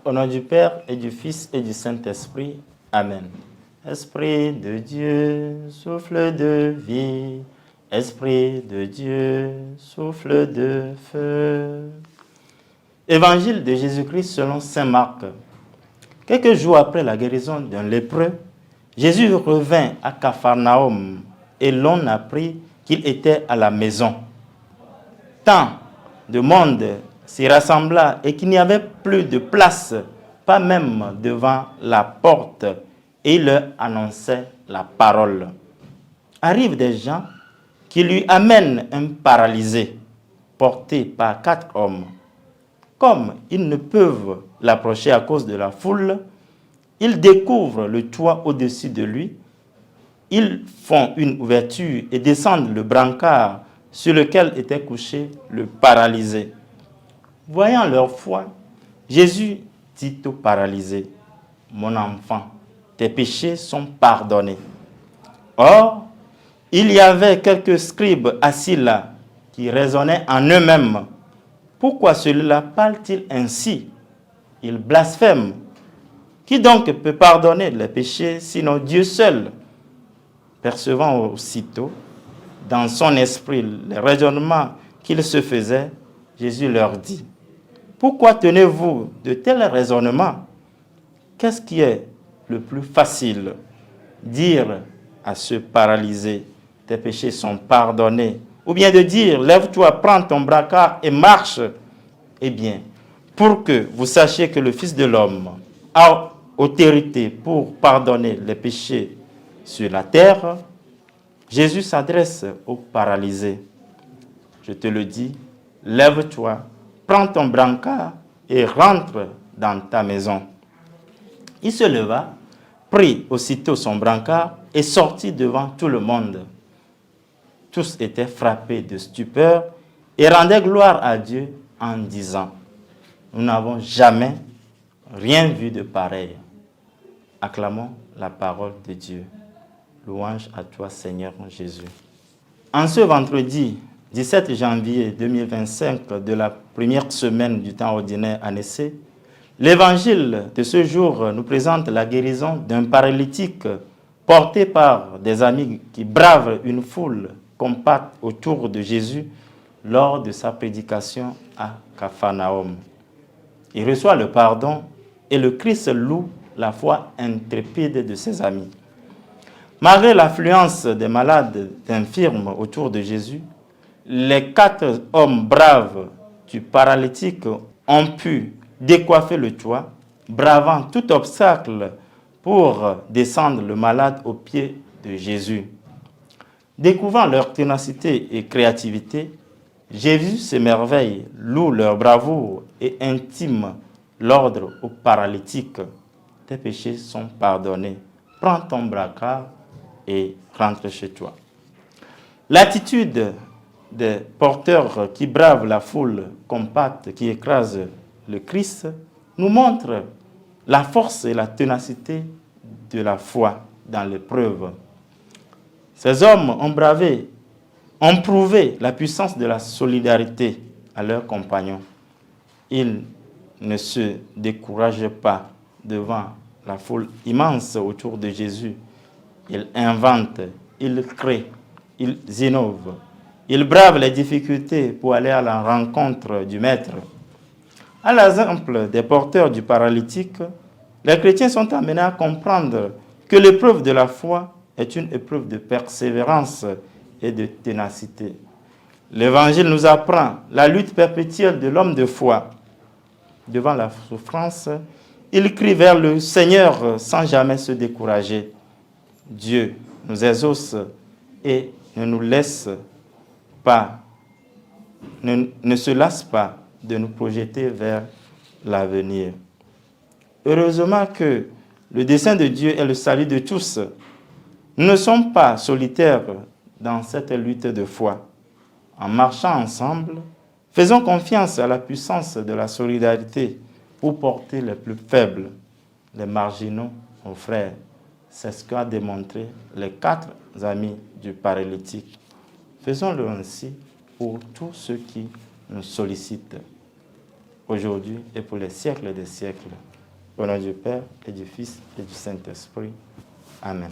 Au nom du Père et du Fils et du Saint-Esprit. Amen. Esprit de Dieu, souffle de vie. Esprit de Dieu, souffle de feu. Évangile de Jésus-Christ selon saint Marc. Quelques jours après la guérison d'un lépreux, Jésus revint à Capharnaüm et l'on apprit qu'il était à la maison. Tant de monde s'y rassembla et qu'il n'y avait plus de place, pas même devant la porte, et il leur annonçait la parole. Arrivent des gens qui lui amènent un paralysé porté par 4 hommes. Comme ils ne peuvent l'approcher à cause de la foule, ils découvrent le toit au-dessus de lui. Ils font une ouverture et descendent le brancard sur lequel était couché le paralysé. Voyant leur foi, Jésus dit au paralysé, « Mon enfant, tes péchés sont pardonnés. » Or, il y avait quelques scribes assis là qui raisonnaient en eux-mêmes. Pourquoi celui-là parle-t-il ainsi? Il blasphème. Qui donc peut pardonner les péchés sinon Dieu seul? Percevant aussitôt dans son esprit les raisonnements qu'il se faisait, Jésus leur dit, « Pourquoi tenez-vous de tels raisonnements? Qu'est-ce qui est le plus facile? Dire à ce paralysé, tes péchés sont pardonnés, ou bien de dire, lève-toi, prends ton brancard et marche. Eh bien, pour que vous sachiez que le Fils de l'homme a autorité pour pardonner les péchés sur la terre, Jésus s'adresse au paralysé. Je te le dis, lève-toi, prends ton brancard et rentre dans ta maison. Il se leva, prit aussitôt son brancard et sortit devant tout le monde. Tous étaient frappés de stupeur et rendaient gloire à Dieu en disant, « Nous n'avons jamais rien vu de pareil. » Acclamons la parole de Dieu. Louange à toi, Seigneur Jésus. En ce vendredi 17 janvier 2025 de la première semaine du temps ordinaire année C, l'évangile de ce jour nous présente la guérison d'un paralytique porté par des amis qui bravent une foule compacte autour de Jésus lors de sa prédication à Capharnaüm. Il reçoit le pardon et le Christ loue la foi intrépide de ses amis. Malgré l'affluence des malades infirmes autour de Jésus, les 4 hommes braves du paralytique ont pu décoiffer le toit, bravant tout obstacle pour descendre le malade aux pieds de Jésus. Découvrant leur ténacité et créativité, Jésus s'émerveille, loue leur bravoure et intime l'ordre aux paralytiques. Tes péchés sont pardonnés. Prends ton brancard et rentre chez toi. L'attitude des porteurs qui bravent la foule compacte qui écrase le Christ nous montre la force et la ténacité de la foi dans l'épreuve. Ces hommes ont prouvé la puissance de la solidarité à leurs compagnons. Ils ne se découragent pas devant la foule immense autour de Jésus. Ils inventent, ils créent, ils innovent. Ils bravent les difficultés pour aller à la rencontre du Maître. À l'exemple des porteurs du paralytique, les chrétiens sont amenés à comprendre que l'épreuve de la foi est une épreuve de persévérance et de ténacité. L'Évangile nous apprend la lutte perpétuelle de l'homme de foi. Devant la souffrance, il crie vers le Seigneur sans jamais se décourager. Dieu nous exauce et ne nous laisse pas, ne se lasse pas de nous projeter vers l'avenir. Heureusement que le dessein de Dieu est le salut de tous. Nous ne sommes pas solitaires dans cette lutte de foi. En marchant ensemble, faisons confiance à la puissance de la solidarité pour porter les plus faibles, les marginaux, nos frères. C'est ce qu'a démontré les 4 amis du paralytique. Faisons-le ainsi pour tous ceux qui nous sollicitent aujourd'hui et pour les siècles des siècles. Au nom du Père et du Fils et du Saint-Esprit. Amen.